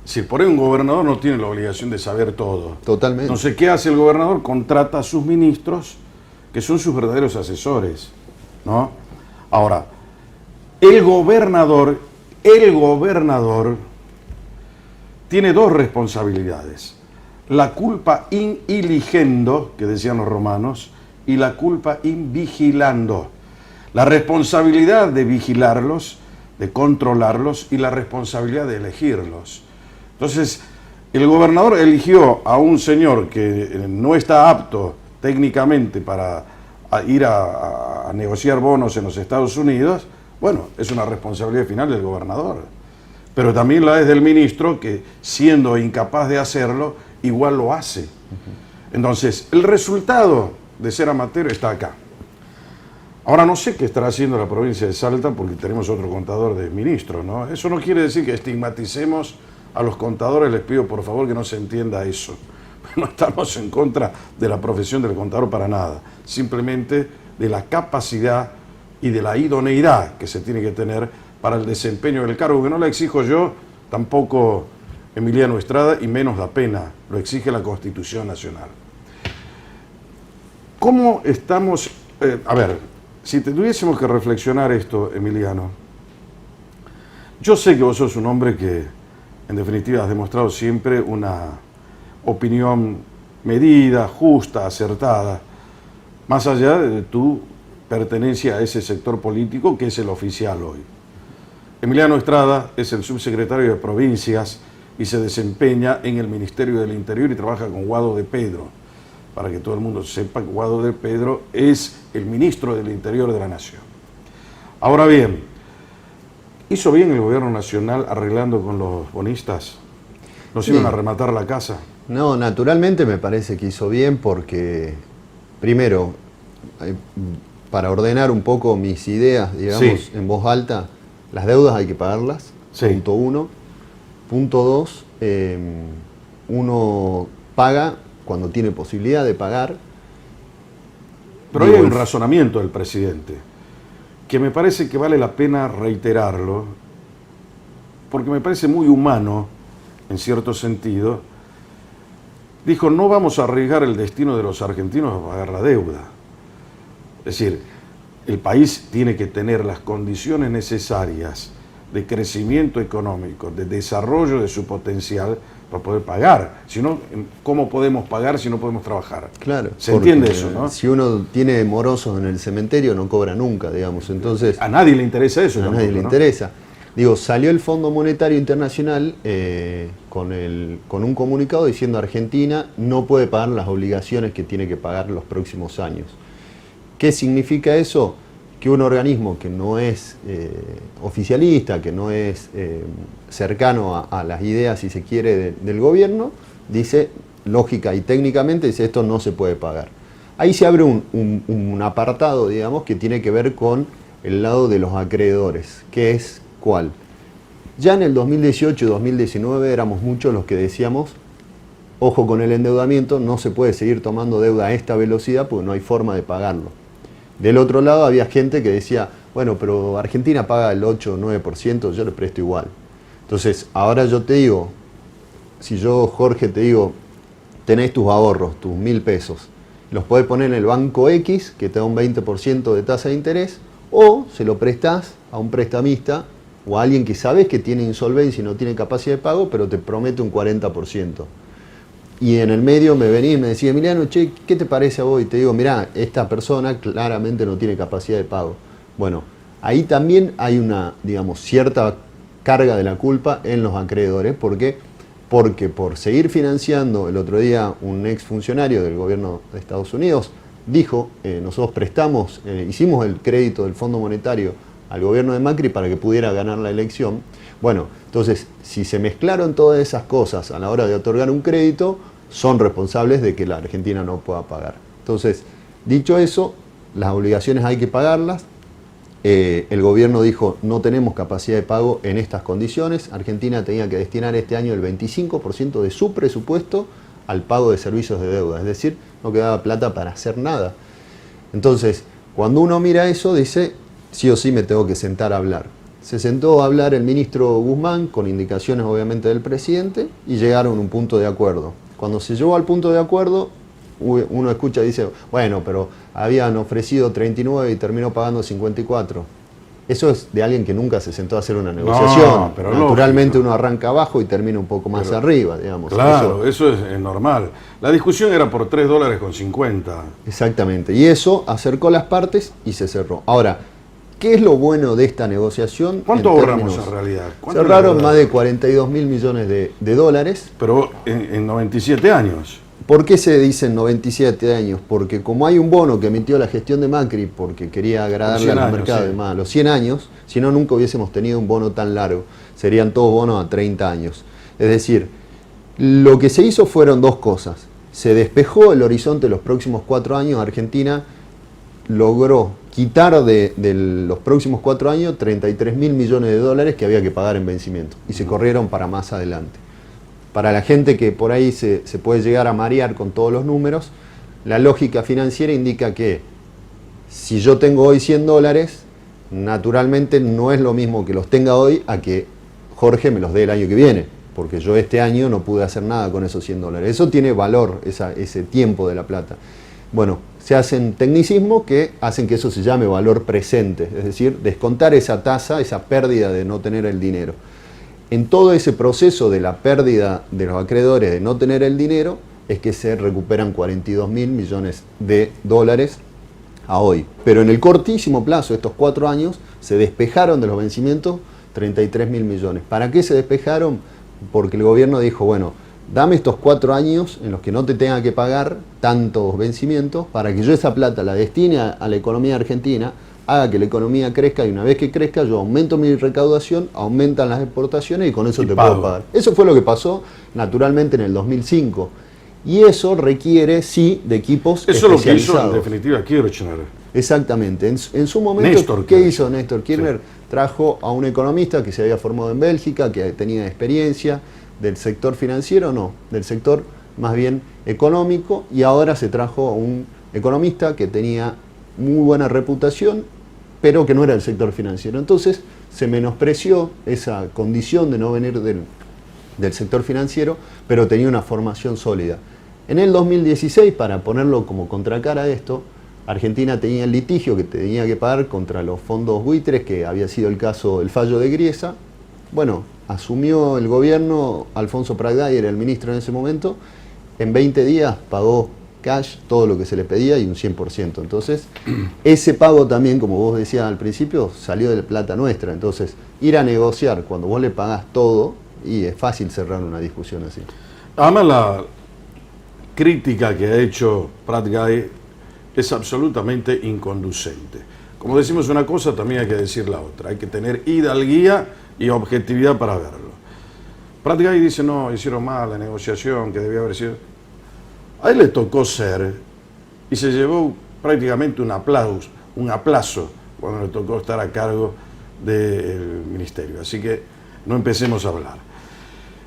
es decir, por ahí un gobernador no tiene la obligación de saber todo. Totalmente. Entonces, ¿qué hace el gobernador? Contrata a sus ministros, que son sus verdaderos asesores, ¿no? Ahora, el gobernador tiene dos responsabilidades: la culpa in iligendo, que decían los romanos, y la culpa in vigilando. La responsabilidad de vigilarlos, de controlarlos, y la responsabilidad de elegirlos. Entonces, el gobernador eligió a un señor que no está apto técnicamente para ir a negociar bonos en los Estados Unidos. Bueno, es una responsabilidad final del gobernador, pero también la es del ministro, que siendo incapaz de hacerlo, igual lo hace. Entonces, el resultado de ser amateur está acá. Ahora, no sé qué estará haciendo la provincia de Salta, porque tenemos otro contador de ministros, ¿no? Eso no quiere decir que estigmaticemos a los contadores, les pido por favor que no se entienda eso. No estamos en contra de la profesión del contador para nada, simplemente de la capacidad y de la idoneidad que se tiene que tener para el desempeño del cargo, que no la exijo yo, tampoco Emiliano Estrada, y menos da pena, lo exige la Constitución Nacional. ¿Cómo estamos? A ver, si tuviésemos que reflexionar esto, Emiliano, yo sé que vos sos un hombre que, en definitiva, has demostrado siempre una opinión medida, justa, acertada, más allá de tu pertenencia a ese sector político que es el oficial hoy. Emiliano Estrada es el subsecretario de Provincias y se desempeña en el Ministerio del Interior y trabaja con Guado de Pedro. Para que todo el mundo sepa que Guado de Pedro es el ministro del Interior de la Nación. Ahora bien, ¿hizo bien el gobierno nacional arreglando con los bonistas? ¿Nos iban a rematar la casa? No, naturalmente me parece que hizo bien porque, primero, para ordenar un poco mis ideas, digamos, en voz alta, las deudas hay que pagarlas, punto uno. Punto dos, uno paga cuando tiene posibilidad de pagar. Pero hay un razonamiento del presidente que me parece que vale la pena reiterarlo, porque me parece muy humano, en cierto sentido. Dijo, no vamos a arriesgar el destino de los argentinos a pagar la deuda. Es decir, el país tiene que tener las condiciones necesarias de crecimiento económico, de desarrollo de su potencial para poder pagar. Si no, ¿cómo podemos pagar si no podemos trabajar? Claro. ¿Se entiende eso, no? Si uno tiene morosos en el cementerio, no cobra nunca, digamos. Entonces, A nadie le interesa eso. a tampoco, nadie le ¿no? interesa. Digo, salió el Fondo Monetario Internacional con un comunicado diciendo Argentina no puede pagar las obligaciones que tiene que pagar los próximos años. ¿Qué significa eso? Que un organismo que no es oficialista, que no es cercano a las ideas, si se quiere, del gobierno, dice, lógica y técnicamente, dice esto no se puede pagar. Ahí se abre un apartado, digamos, que tiene que ver con el lado de los acreedores, que es ¿cuál? Ya en el 2018 y 2019 éramos muchos los que decíamos, ojo con el endeudamiento, no se puede seguir tomando deuda a esta velocidad porque no hay forma de pagarlo. Del otro lado había gente que decía, bueno, pero Argentina paga el 8 o 9%, yo le presto igual. Entonces, ahora yo te digo, si yo, Jorge, te digo, tenés tus ahorros, tus 1.000 pesos, los podés poner en el banco X, que te da un 20% de tasa de interés, o se lo prestás a un prestamista o a alguien que sabes que tiene insolvencia y no tiene capacidad de pago, pero te promete un 40%. Y en el medio me venís y me decís, Emiliano, che, ¿qué te parece a vos? Y te digo, mirá, esta persona claramente no tiene capacidad de pago. Bueno, ahí también hay una, digamos, cierta carga de la culpa en los acreedores. ¿Por qué? Porque por seguir financiando, el otro día un ex funcionario del gobierno de Estados Unidos dijo, nosotros prestamos, hicimos el crédito del Fondo Monetario al gobierno de Macri para que pudiera ganar la elección. Bueno, entonces, si se mezclaron todas esas cosas a la hora de otorgar un crédito, son responsables de que la Argentina no pueda pagar. Entonces, dicho eso, las obligaciones hay que pagarlas. El gobierno dijo, no tenemos capacidad de pago en estas condiciones. Argentina tenía que destinar este año el 25% de su presupuesto al pago de servicios de deuda. Es decir, no quedaba plata para hacer nada. Entonces, cuando uno mira eso, dice, sí o sí me tengo que sentar a hablar. Se sentó a hablar el ministro Guzmán, con indicaciones obviamente del presidente, y llegaron a un punto de acuerdo. Cuando se llegó al punto de acuerdo, uno escucha y dice, bueno, pero habían ofrecido 39 y terminó pagando 54. Eso es de alguien que nunca se sentó a hacer una negociación. No, pero naturalmente lógico. uno arranca abajo y termina un poco más arriba, digamos. Claro, eso es normal. La discusión era por $3.50. Exactamente. Y eso acercó las partes y se cerró. Ahora, ¿qué es lo bueno de esta negociación? ¿Cuánto ahorramos en realidad? Se ahorraron más de 42.000 millones de dólares. Pero en 97 años. ¿Por qué se dicen 97 años? Porque como hay un bono que emitió la gestión de Macri porque quería agradarle a los mercados, sí. además, a los 100 años, si no nunca hubiésemos tenido un bono tan largo. Serían todos bonos a 30 años. Es decir, lo que se hizo fueron dos cosas. Se despejó el horizonte de los próximos 4 años. Argentina logró quitar de los próximos 4 años 33.000 millones de dólares que había que pagar en vencimiento. Y se corrieron para más adelante. Para la gente que por ahí se puede llegar a marear con todos los números, la lógica financiera indica que si yo tengo hoy 100 dólares, naturalmente no es lo mismo que los tenga hoy a que Jorge me los dé el año que viene, porque yo este año no pude hacer nada con esos 100 dólares. Eso tiene valor, ese tiempo de la plata. Bueno, se hacen tecnicismos que hacen que eso se llame valor presente, es decir, descontar esa tasa, esa pérdida de no tener el dinero. En todo ese proceso de la pérdida de los acreedores de no tener el dinero, es que se recuperan 42.000 millones de dólares a hoy. Pero en el cortísimo plazo, estos 4 años, se despejaron de los vencimientos 33.000 millones. ¿Para qué se despejaron? Porque el gobierno dijo, bueno, dame estos 4 años en los que no te tenga que pagar tantos vencimientos para que yo esa plata la destine a la economía argentina, haga que la economía crezca y una vez que crezca yo aumento mi recaudación, aumentan las exportaciones y con eso te puedo pagar. Eso fue lo que pasó naturalmente en el 2005 y eso requiere sí de equipos especializados. Eso es lo que hizo en definitiva Kirchner. Exactamente. En su momento, Néstor ¿qué Kirchner. hizo Néstor Kirchner? Sí. Trajo a un economista que se había formado en Bélgica, que tenía experiencia del sector financiero, no, del sector más bien económico y ahora se trajo a un economista que tenía muy buena reputación pero que no era el sector financiero. Entonces se menospreció esa condición de no venir del sector financiero, pero tenía una formación sólida. En el 2016, para ponerlo como contracara a esto, Argentina tenía el litigio que tenía que pagar contra los fondos buitres, que había sido el caso del fallo de Griesa. Bueno, asumió el gobierno, Alfonso Prat era el ministro en ese momento, en 20 días pagó cash todo lo que se le pedía y un 100%. Entonces, ese pago también, como vos decías al principio, salió de plata nuestra. Entonces, ir a negociar cuando vos le pagás todo, y es fácil cerrar una discusión así. Además, la crítica que ha hecho Prat es absolutamente inconducente. Como decimos una cosa, también hay que decir la otra. Hay que tener hidalguía y objetividad para verlo. Prat dice, no, hicieron mal la negociación, que debía haber sido... A él le tocó ser, y se llevó prácticamente un aplazo cuando le tocó estar a cargo del ministerio. Así que no empecemos a hablar.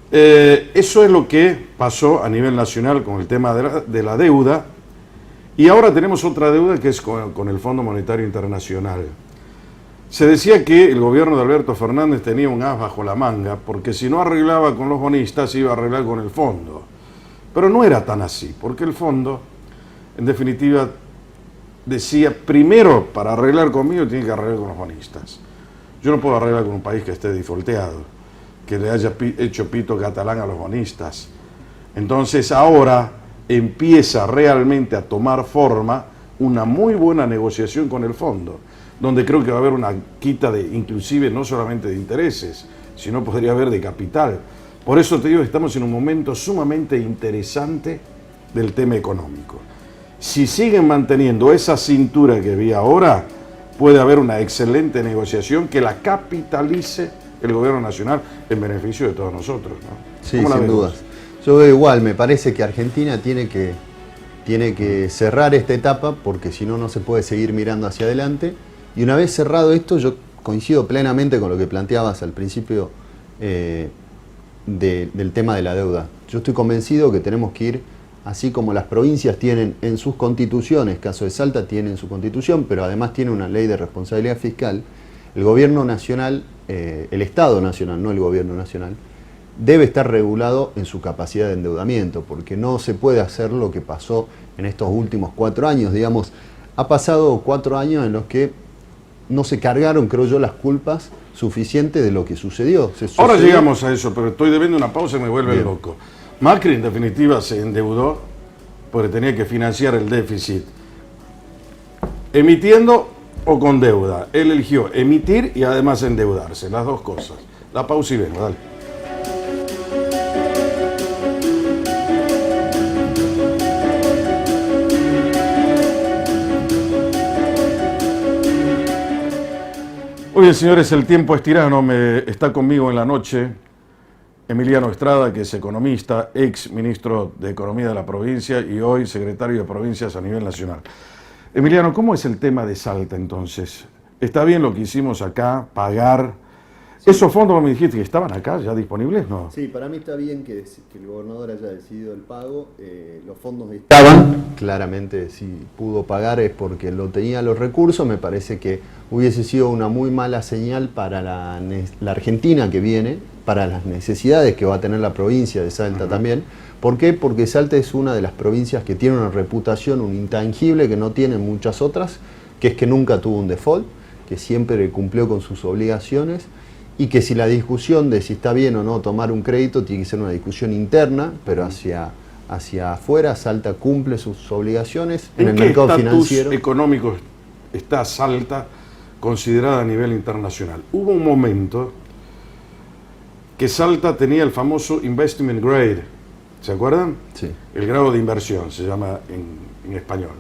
Eso es lo que pasó a nivel nacional con el tema de la deuda. Y ahora tenemos otra deuda que es con el Fondo Monetario Internacional. Se decía que el gobierno de Alberto Fernández tenía un as bajo la manga, porque si no arreglaba con los bonistas, iba a arreglar con el fondo. Pero no era tan así, porque el fondo, en definitiva, decía, primero, para arreglar conmigo, tiene que arreglar con los bonistas. Yo no puedo arreglar con un país que esté defaulteado, que le haya hecho pito catalán a los bonistas. Entonces ahora empieza realmente a tomar forma una muy buena negociación con el fondo, donde creo que va a haber una quita de, inclusive, no solamente de intereses, sino podría haber de capital. Por eso te digo que estamos en un momento sumamente interesante del tema económico. Si siguen manteniendo esa cintura que vi ahora, puede haber una excelente negociación que la capitalice el gobierno nacional en beneficio de todos nosotros, ¿no? Sí, sin dudas. Yo veo igual, me parece que Argentina tiene que cerrar esta etapa, porque si no, no se puede seguir mirando hacia adelante. Y una vez cerrado esto, yo coincido plenamente con lo que planteabas al principio del tema de la deuda. Yo estoy convencido que tenemos que ir, así como las provincias tienen en sus constituciones, caso de Salta tiene en su constitución, pero además tiene una ley de responsabilidad fiscal, el gobierno nacional, el Estado nacional, no el gobierno nacional, debe estar regulado en su capacidad de endeudamiento, porque no se puede hacer lo que pasó en estos últimos 4 años. Digamos, ha pasado 4 años en los que no se cargaron, creo yo, las culpas suficientes de lo que sucedió. Ahora llegamos a eso, pero estoy debiendo una pausa y me vuelve loco. Macri, en definitiva, se endeudó porque tenía que financiar el déficit, emitiendo o con deuda. Él eligió emitir y además endeudarse, las dos cosas. La pausa y vengo, dale. Muy bien, señores, el tiempo es tirano. Está conmigo en la noche Emiliano Estrada, que es economista, ex ministro de Economía de la provincia y hoy secretario de provincias a nivel nacional. Emiliano, ¿cómo es el tema de Salta entonces? ¿Está bien lo que hicimos acá, pagar? Sí. ¿Esos fondos, me dijiste, que estaban acá ya disponibles, no? Sí, para mí está bien que el gobernador haya decidido el pago. Los fondos estaban. Claramente, si pudo pagar es porque lo tenía los recursos. Me parece que hubiese sido una muy mala señal para la Argentina que viene, para las necesidades que va a tener la provincia de Salta también. ¿Por qué? Porque Salta es una de las provincias que tiene una reputación, un intangible que no tienen muchas otras, que es que nunca tuvo un default, que siempre cumplió con sus obligaciones, y que si la discusión de si está bien o no tomar un crédito tiene que ser una discusión interna, pero hacia afuera Salta cumple sus obligaciones en el mercado financiero. ¿En qué estatus económico está Salta considerada a nivel internacional? Hubo un momento que Salta tenía el famoso investment grade, ¿se acuerdan? Sí. El grado de inversión se llama en español,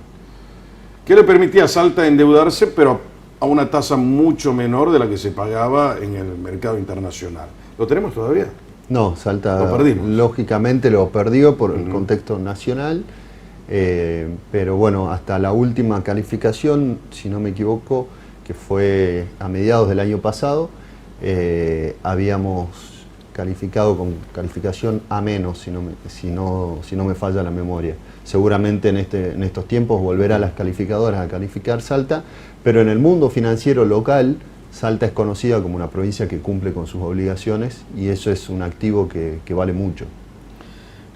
que le permitía a Salta endeudarse, pero a una tasa mucho menor de la que se pagaba en el mercado internacional. ¿Lo tenemos todavía? No, Salta lo perdimos. Lógicamente lo perdió por el contexto nacional, pero bueno, hasta la última calificación, si no me equivoco, que fue a mediados del año pasado, habíamos calificado con calificación A-, si no me falla la memoria. Seguramente en estos tiempos volverá las calificadoras a calificar Salta, pero en el mundo financiero local, Salta es conocida como una provincia que cumple con sus obligaciones y eso es un activo que vale mucho.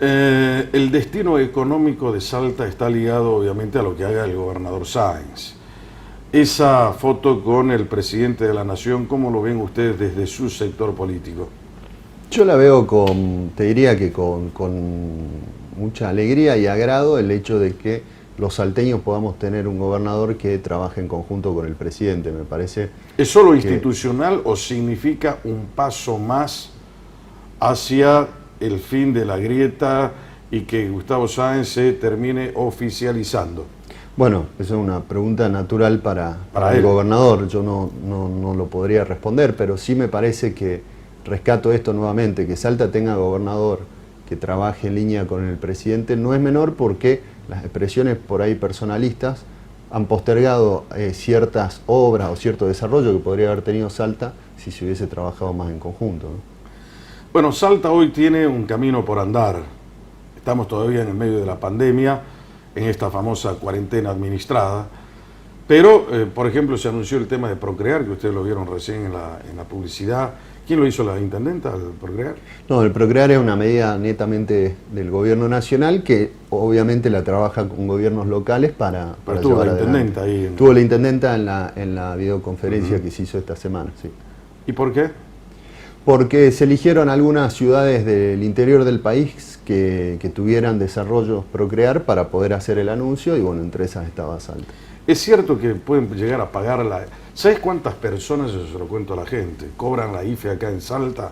El destino económico de Salta está ligado obviamente a lo que haga el gobernador Sáenz. Esa foto con el presidente de la Nación, ¿cómo lo ven ustedes desde su sector político? Yo la veo te diría que con mucha alegría y agrado el hecho de que los salteños podamos tener un gobernador que trabaje en conjunto con el presidente, me parece. ¿Es solo institucional o significa un paso más hacia el fin de la grieta y que Gustavo Sáenz se termine oficializando? Bueno, esa es una pregunta natural para el él. gobernador, yo no lo podría responder, pero sí me parece que rescato esto nuevamente, que Salta tenga gobernador que trabaje en línea con el presidente, no es menor porque las expresiones por ahí personalistas han postergado ciertas obras o cierto desarrollo que podría haber tenido Salta si se hubiese trabajado más en conjunto, ¿no? Bueno, Salta hoy tiene un camino por andar. Estamos todavía en el medio de la pandemia, en esta famosa cuarentena administrada. Pero, por ejemplo, se anunció el tema de Procrear, que ustedes lo vieron recién en la publicidad. ¿Quién lo hizo, la intendenta, el Procrear? No, el Procrear es una medida netamente del gobierno nacional que obviamente la trabaja con gobiernos locales para tuvo llevar la adelante. intendenta ahí. Tuvo la intendenta en la videoconferencia que se hizo esta semana, sí. ¿Y por qué? Porque se eligieron algunas ciudades del interior del país que tuvieran desarrollos Procrear para poder hacer el anuncio y bueno, entre esas estaba Salta. Es cierto que pueden llegar a pagar la... ¿Sabes cuántas personas, eso se lo cuento a la gente, cobran la IFE acá en Salta?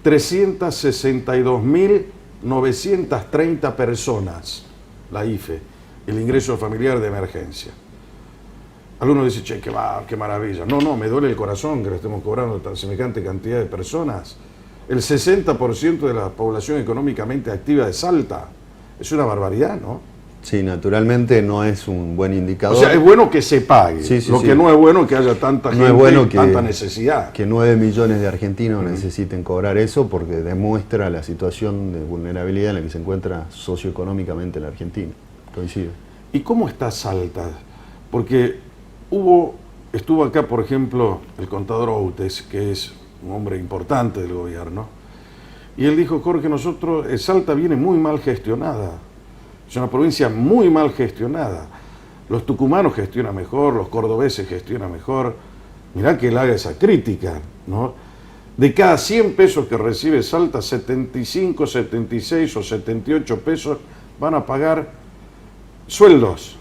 362.930 personas, la IFE, el ingreso familiar de emergencia. Algunos dicen, che, qué maravilla. No, me duele el corazón que le estemos cobrando tan semejante cantidad de personas. El 60% de la población económicamente activa de Salta. Es una barbaridad, ¿no? Sí, naturalmente no es un buen indicador. O sea, es bueno que se pague. Lo que no es bueno es que haya tanta gente y tanta necesidad. Que 9 millones de argentinos necesiten cobrar eso porque demuestra la situación de vulnerabilidad en la que se encuentra socioeconómicamente la Argentina. Coincido. ¿Y cómo está Salta? Porque estuvo acá, por ejemplo, el contador Outes, que es un hombre importante del gobierno, y él dijo, Jorge, Salta viene muy mal gestionada. Es una provincia muy mal gestionada. Los tucumanos gestionan mejor, los cordobeses gestionan mejor. Mirá que él haga esa crítica, ¿no? De cada 100 pesos que recibe Salta, 75, 76 o 78 pesos van a pagar sueldos.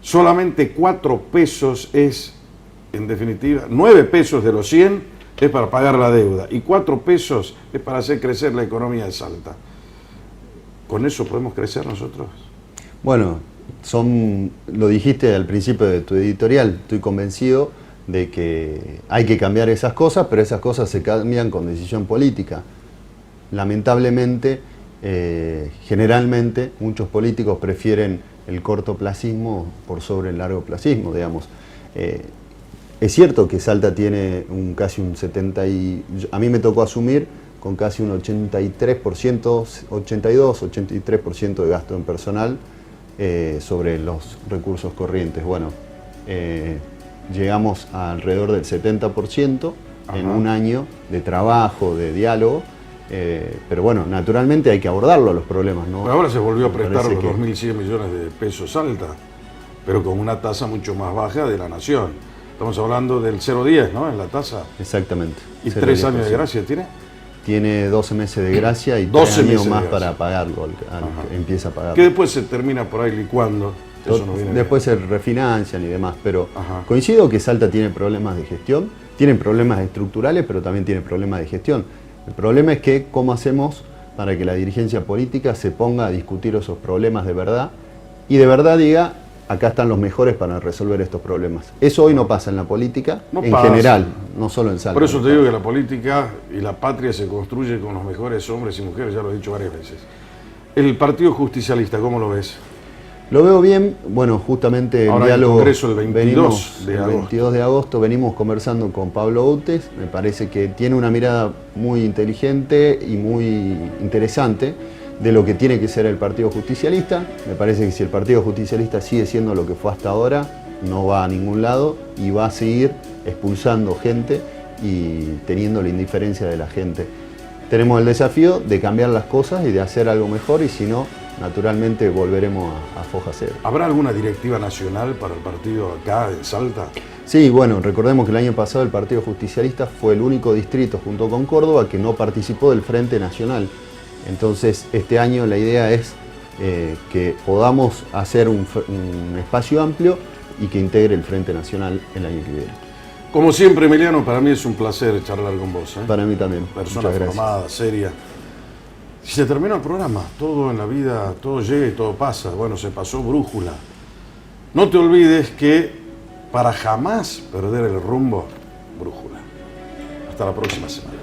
Solamente 4 pesos es, en definitiva, 9 pesos de los 100 es para pagar la deuda y 4 pesos es para hacer crecer la economía de Salta. ¿Con eso podemos crecer nosotros? Bueno, lo dijiste al principio de tu editorial, estoy convencido de que hay que cambiar esas cosas, pero esas cosas se cambian con decisión política. Lamentablemente, generalmente, muchos políticos prefieren el cortoplacismo por sobre el largoplacismo, digamos. Es cierto que Salta tiene casi un 70%, a mí me tocó asumir con casi un 83%, 82, 83% de gasto en personal sobre los recursos corrientes. Bueno, llegamos a alrededor del 70% en un año de trabajo, de diálogo, pero bueno, naturalmente hay que abordarlo los problemas, ¿no? Pero ahora se volvió a prestar los 2.100 millones de pesos Salta, pero con una tasa mucho más baja de la nación. Estamos hablando del 0,10, ¿no? En la tasa. Exactamente. ¿Y 3 años de gracia tiene? Tiene 12 meses de gracia y 3 años más para pagarlo, empieza a pagarlo. Que después se termina por ahí licuando. Eso no viene después se refinancian y demás, pero coincido que Salta tiene problemas de gestión, tienen problemas estructurales, pero también tiene problemas de gestión. El problema es que cómo hacemos para que la dirigencia política se ponga a discutir esos problemas de verdad y de verdad diga, acá están los mejores para resolver estos problemas. Eso hoy no pasa en la política, general, no solo en Salta. Por eso te digo que la política y la patria se construye con los mejores hombres y mujeres, ya lo he dicho varias veces. El Partido Justicialista, ¿cómo lo ves? Lo veo bien, bueno, justamente ahora el diálogo, el Congreso el 22 de agosto venimos conversando con Pablo Outes, me parece que tiene una mirada muy inteligente y muy interesante de lo que tiene que ser el Partido Justicialista. Me parece que si el Partido Justicialista sigue siendo lo que fue hasta ahora, no va a ningún lado y va a seguir expulsando gente y teniendo la indiferencia de la gente. tenemos el desafío de cambiar las cosas y de hacer algo mejor, y si no, naturalmente volveremos a foja cero. ¿Habrá alguna directiva nacional para el partido acá en Salta? Sí, bueno, recordemos que el año pasado el Partido Justicialista fue el único distrito junto con Córdoba que no participó del Frente Nacional. Entonces, este año la idea es que podamos hacer un espacio amplio y que integre el Frente Nacional el año que viene. Como siempre, Emiliano, para mí es un placer charlar con vos. Para mí también. Persona Muchas gracias. formada, seria. Se terminó el programa. Todo en la vida, todo llega y todo pasa. Bueno, se pasó brújula. No te olvides que para jamás perder el rumbo, brújula. Hasta la próxima semana.